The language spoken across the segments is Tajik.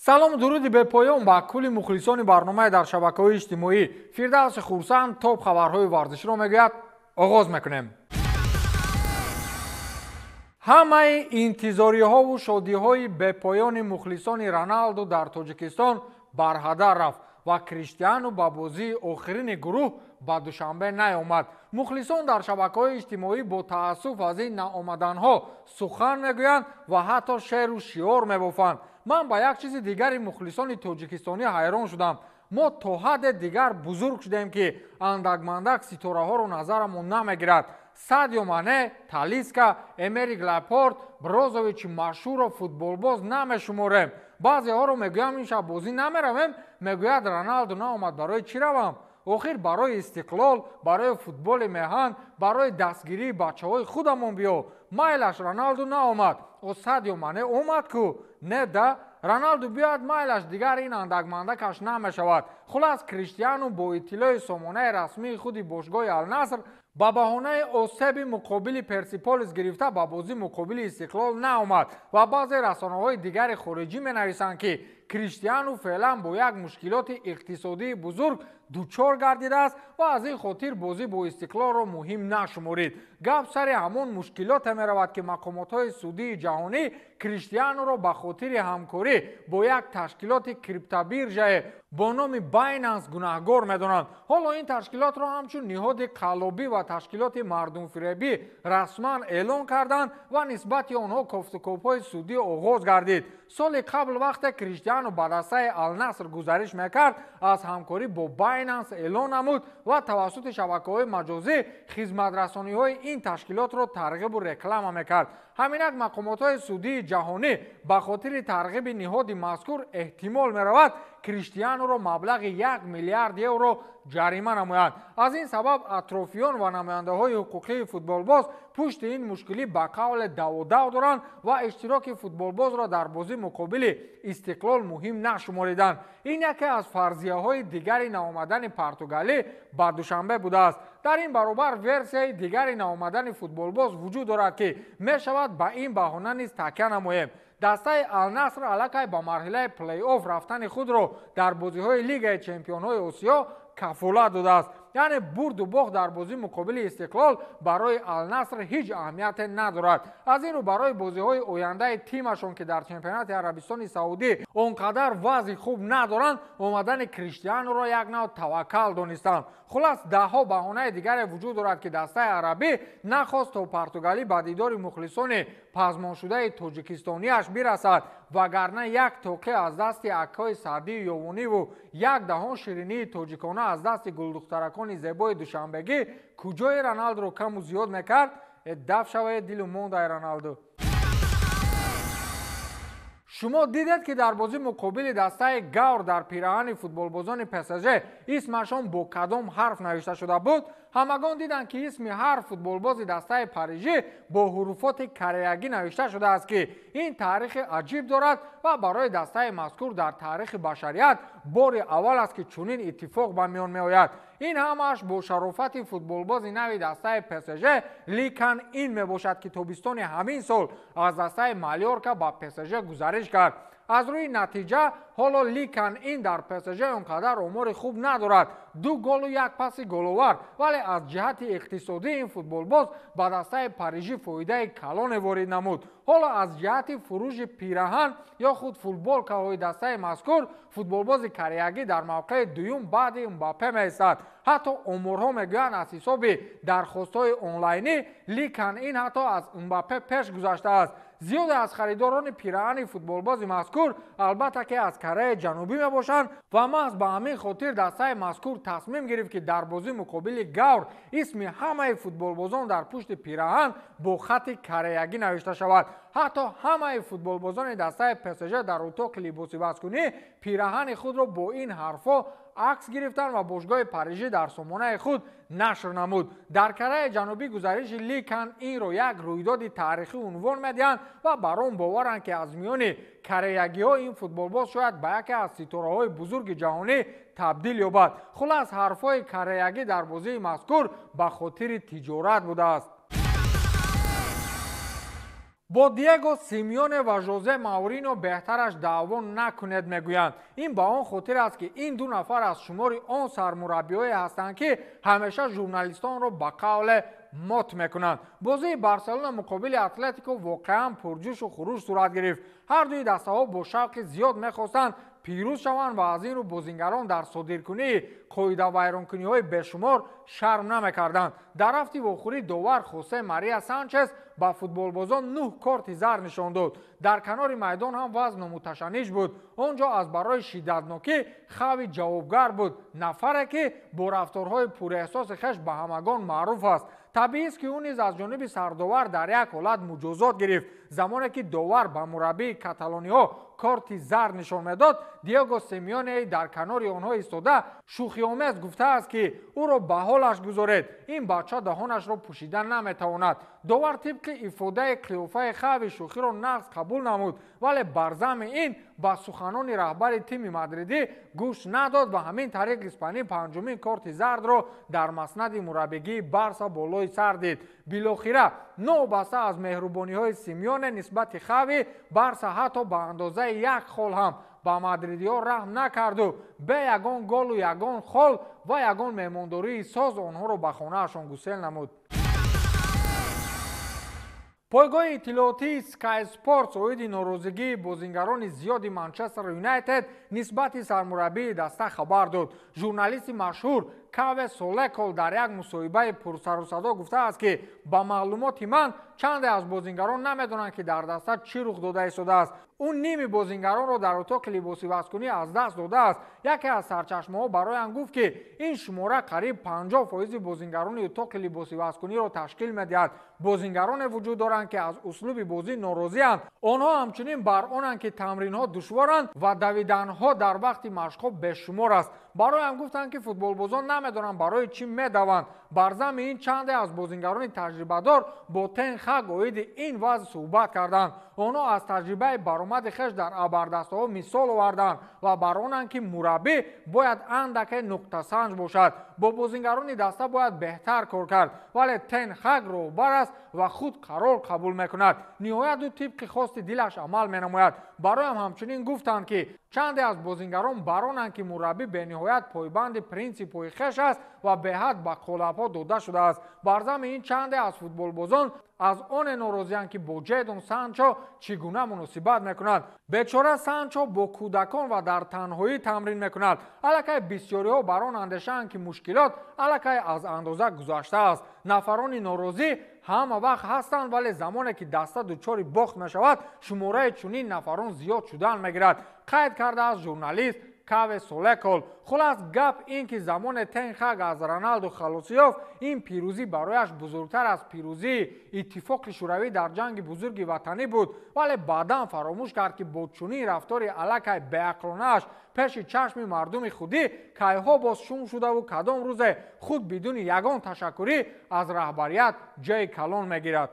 салому дуруди бепоён ба кулли мухлисони барномаи дар шабакаҳои иҷтимоӣ. Фирдавси хурсанд топ хабарҳои варзиширо мегӯяд. оғоз мекунем. ҳамаи интизориҳову шодиҳои бепоёни мухлисони Роналду дар Тоҷикистон барҳадар рафт ва Криштиану ба бозии охирини гурӯҳ ба душанбе наомад. мухлисон дар шабакаҳои иҷтимоӣ бо таассуф аз ин наомаданҳо сухан мегӯянд ва ҳатто шеъру шиор мебофанд. ман ба як чизи дигари мухлисони тоҷикистонӣ ҳайрон шудам. мо то ҳадде дигар бузург шудем ки андак-мандак ситораҳоро назарамон намегирад. Садио Мане, Талиска, Эмерик Лапорт, Брозовичи машҳурро футболбоз намешуморем. баъзеҳоро мегӯям ин шаб бозӣ намеравем, мегӯяд Роналду наомад, барои чӣ равам? охир барои истиқлол, барои футболи меҳан, барои дастгирии бачаҳои худамон биё. майлаш Роналду наомад, Садио Мане омад ку? Не да, Роналду биёяд майлаш дигар ин андак-мандакаш намешавад. хулас Криштиану бо иттилои сомонаи расмии худи бошгоҳи Алнаср ба баҳонаи осеби муқобили Персиполис гирифта ба бозӣ муқобили Истиқлол наомад ва баъзе расонаҳои дигари хориҷӣ менависанд ки Криштиану феълан бо як мушкилоти иқтисодии бузург дучор гардидааст ва аз ин хотир бозӣ бо Истиқлолро муҳим нашуморид. гап сари ҳамон мушкилоте меравад ки мақомотҳои судии ҷаҳонӣ Криштиануро ба хотири ҳамкорӣ бо як ташкилоти криптобиржае бо номи Binance гунаҳгор медонанд. ҳоло ин ташкилотро ҳамчун ниҳоди қаллобӣ ва ташкилоти мардумфиребӣ расман эълон карданд ва нисбати онҳо кофтукопҳои судӣ оғоз гардид. соли қабл вақте Криштиану ба дастаи Алнаср гузариш мекард, аз ҳамкорӣ бо Binance эълон намуд ва тавассути шабакаҳои маҷозӣ хизматрасониҳои ин ташкилотро тарғибу реклама мекард. ҳаминак мақомотҳои судии ҷаҳонӣ ба хотири тарғиби ниҳоди мазкур эҳтимол меравад Криштиануро маблағи 1 миллиард евро ҷарима намоянд. аз ин сабаб атрофиён ва намояндаҳои ҳуқуқии футболбоз пушти ин мушкилӣ ба қавле даводав доранд ва иштироки футболбозро дар бозӣ муқобили Истиқлол муҳим нашумориданд. ин яке аз фарзияҳои дигари наомадани Португалӣ ба душанбе будааст. дар ин баробар версияи дигари наомадани футболбоз вуҷуд дорад ки мешавад ба ин баҳона низ такя намоем. дастаи Алнаср аллакай ба марҳилаи плей-офф рафтани худро дар бозиҳои Лигаи Чемпионҳои Осиё кафолат додааст. яъне бурду бохт дар бозӣ муқобили Истиқлол барои Алнаср ҳеҷ аҳамияте надорад. аз ин рӯ барои бозиҳои ояндаи тимашон ки дар чемпионати Арабистони Саудӣ он қадар вазъи хуб надоранд, омадани Криштиануро як навъ таваккал донистанд. хулас даҳҳо баҳонаи дигаре вуҷуд дорад ки дастаи арабӣ нахост то Португалӣ ба дидори мухлисони пазмоншудаи тоҷикистониаш бирасад, вагарна як тоқӣ аз дасти акҳои Саъдии Ёвониву як даҳон ширинии тоҷикона аз дасти гулдухтаракони зебои душанбегӣ куҷои Роналдуро каму зиёд мекард? даф шавед дилу мондай Роналду. шумо дидед ки дар бозӣ муқобили дастаи Гавр дар пираҳани футболбозони ПСЖ исмашон бо кадом ҳарф навишта шуда буд? ҳамагон диданд ки исми ҳар футболбози дастаи парижӣ бо ҳуруфоти кореягӣ навишта шудааст ки ин таърихи аҷиб дорад ва барои дастаи мазкур дар таърихи башарият бори аввал аст ки чунин иттифоқ ба миён меояд. ин ҳамааш бо шарофати футболбози нави дастаи ПСЖ ликан ин мебошад ки тобистони ҳамин сол аз дастаи Малёрка ба ПСЖ гузариш кард. аз рӯи натиҷа ҳоло ликан ин дар ПСЖ он қадар омори хуб надорад, 2 голу 1 паси головар, вале аз ҷиҳати иқтисодӣ ин футболбоз ба дастаи парижӣ фоидаи калоне ворид намуд. ҳоло аз ҷиҳати фурӯши пираҳан ё худ футболкаҳои дастаи мазкур футболбози кореягӣ дар мавқеи дуюм баъди Мбаппе меистад. ҳатто оморҳо мегӯянд аз ҳисоби дархостҳои онлайнӣ ликан ин ҳатто аз Мбаппе пеш гузаштааст. зиёде аз харидорони пираҳани футболбози мазкур албатта ки аз Кореяи Ҷанубӣ мебошанд ва маҳз ба ҳамин хотир дастаи мазкур тасмим гирифт ки дар бозӣ муқобили Гавр исми ҳамаи футболбозон дар пушти пираҳан бо хати кореягӣ навишта шавад. ҳатто ҳамаи футболбозони дастаи ПСЖ дар утоқи либосибазкунӣ пираҳани худро бо ин ҳарфҳо акс гирифтанд ва бошгоҳи парижӣ дар сомонаи худ нашр намуд. дар Кореяи Ҷанубӣ гузариши ликан инро як рӯйдоди таърихӣ унвон медиҳанд ва бар он боваранд ки аз миёни кореягиҳо ин футболбоз шояд ба яке аз ситораҳои бузурги ҷаҳонӣ табдил ёбад. хулас ҳарфҳои кореягӣ дар бозии мазкур ба хотири тиҷорат будааст. با دیگو سیمیونه و ژوزه ماورینو بهترش دعوا نکنید میگویند. این با آن خاطر است که این دو نفر از شمار آن سرمربی‌هایی هستند که همیشه ژورنالیستان را به قول مات میکنند. بازی بارسلونا مقابل اتلتیکو واقعا پرجوش و خروش صورت گرفت. هر دوی دسته‌ها با شوق زیاد میخواستند پیروز شوند و از این رو بازیگران در صادرکنی قاعده ویرانکنی‌های بیشمار شرم نمیکردند. در هفته آخری داور خوسه ماریا سانچز با فوتبالبازان 9 کارت زرد نشان داد. در کنار میدان هم وضع متشنج بود. آنجا از برای شدتناکی خوی جوابگر بود، نفری که با رفتارهای پراحساس خویش به همگان معروف است. طبیعی است که او نیز از جانب سرداور در یک حالت مجازات گرفت. زمانی که داور به مربی کاتالونیا کارت زرد نشان میداد، دیگو سیمیونه در کنار آنها ایستاده شوخی‌آمیز گفته است که او را به حالش گذارید، این بچه دهانش را پوشیدن نمیتواند. داور طبق افاده قیافه خوی شوخی را نقض قبول نمود، ولی بر ضمن این با سخنان رهبر تیم مادریدی گوش نداد و همین طریق اسپانی پنجمین کارت زرد را در مسند مربیگی بارسا بالای سر دید. بالاخره نوبسته از مهربانی‌های سیمیونه نسبت خوی، بارسا حتی به اندازه یک خال هم با مادریدی‌ها رحم نکرد و به یگان گل و یگان خال و یگان مهمانداری ساز آنها را به خانه‌شان گسیل نمود. پایگاه اطلاعاتی سکای اسپورتس اوید ناراضگی بازیگران زیادی منچستر یونایتد نسبت سرمربی دسته خبر داد. ژورنالیست مشهور کاوه سولکول در یک مصاحبه پرسر و صدا گفته است که با معلومات من چند از بازیگران نمیدونند که در دسته چی رخ داده ایستاده است. اون نیم بازیگران را در اتاق لباسی بازیکنی از دست داده است. یکی از سرچشمه‌ها برای آن گفت که این شماره قریب 50% بازیگران اتاق لباسی بازیکنی را تشکیل می‌دهد. بازیگران وجود دارند که از اسلوب بازی ناراضی‌اند. آنها همچنین بر آنند که تمرین‌ها دشوارند و دویدن‌ها در وقت مشق‌ها بیشمار است. برای هم گفتند که فوتبالبازان نمی‌دانند برای چی می‌دوند. بر ضمن این چند از بازیگران تجربه‌دار با تن خگ اوید این وضع صحبت کردند. آنها از تجربه برآمد خویش در ابردسته‌ها مثال آوردند و بر آنند که مربی باید اندک نقطه سنج باشد. با بازیگران دسته باید بهتر کار کرد، ولی تن خگ راهبر است و خود قرار قبول میکند. نهایت او طبق خواست دلش عمل مینماید. برای همچنین گفتند که چند از بازیگران برانند که مربی به نهایت پایبند پرینسیپ‌های خویش است و به حد به قالب‌ها داده شده است. بر ضمن این چند از فوتبالبازان از آن ناراضی‌اند که با جیدون سانچو چگونه مناسبت میکند. بیچاره سانچو با کودکان و در تنهایی تمرین میکند. الکی بسیاری‌ها بر آن اندیشه‌اند که مشکلات الکی از اندازه گذشته است. نفران ناراضی همه وقت هستند، ولی زمانی که دسته دچار باخت میشود شماره چنین نفران زیاد شدن میگیرد. قید کرده از ژورنالیست کاوه سولکول. خلاص گپ این که زمان تن خگ از رونالدو خلاصی یافت، این پیروزی برایش بزرگتر از پیروزی اتفاق شوروی در جنگ بزرگ وطنی بود، ولی بعدا فراموش کرد که با چنین رفتار الکی بی‌عقلانه‌اش پیش چشم مردم خودی کیها باز شوم شده و کدام روز خود بدون یگان تشکری از رهبریت جای کلان میگیرد.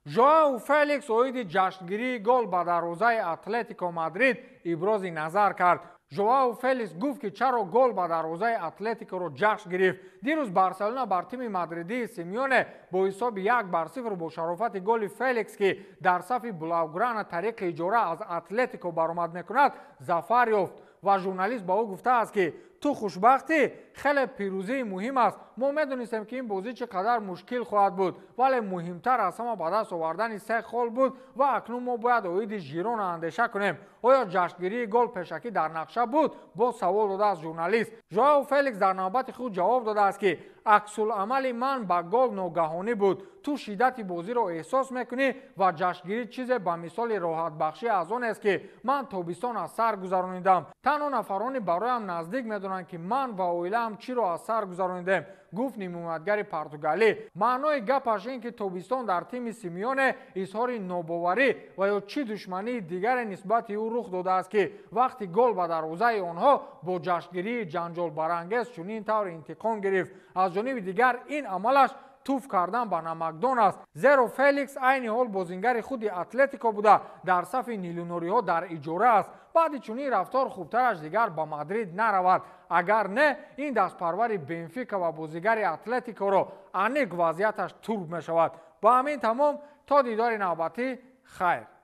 ژائو فلیکس اوید جشنگیری گل به دروازه اتلتیکو مادرید ابراز نظر کرد. ژائو فلیکس گفت که چرا گل به دروازه اتلتیکو را جشن گرفت. دیروز بارسلونا بر تیم مادریدی سیمیونه با حساب 1-0 با شرافت گل فلیکس که در صف بلاوگرانا طریق اجاره از اتلتیکو برآمد میکند ظفر یافت و ژورنالیست با او گفته است که تو خوشبختی، خیلی پیروزی مهم است. ما میدونستیم که این بازی چقدر مشکل خواهد بود، ولی مهمتر از همه به دست آوردن 3 گل بود و اکنون ما باید اوید ژیرونا اندیشه کنیم. آیا جشنگیری گل پیشکی در نقشه بود؟ با سوال داده از ژورنالیست. ژائو فلیکس در نوبت خود جواب داده است که عکس العمل من با گل ناگهانی بود. تو شدت بازی را احساس میکنی و جشنگیری چیز به مثال راحت بخشی از آن است که من تابستان از سر گذرانیدم. تنها نفرانی برایم نزدیک میدونند که من و اویلم چی را از سر گذراندیم، گفت نیمه‌مدگر پرتغالی. معنای گپش این که تابستان در تیم سیمیونه اظهار ناباوری و یا چی دشمنی دیگر نسبت او رخ داده است که وقتی گل به دروازه آنها با جشنگیری جنجال برانگیز چنین طور انتقام گرفت. از جانب دیگر این عملش توف کردن به نمکدان است، زیرا فلیکس عین حال بازیگر خود اتلتیکو بوده در صف نیلونوری ها در اجاره است. بعد چنین رفتار خوبترش دیگر به مادرید نرود. اگر نه این دست پرور بنفیکا و بازیگر اتلتیکو را انیق وضعیتش طول می شود. با همین تمام تا دیدار نوبتی خیر.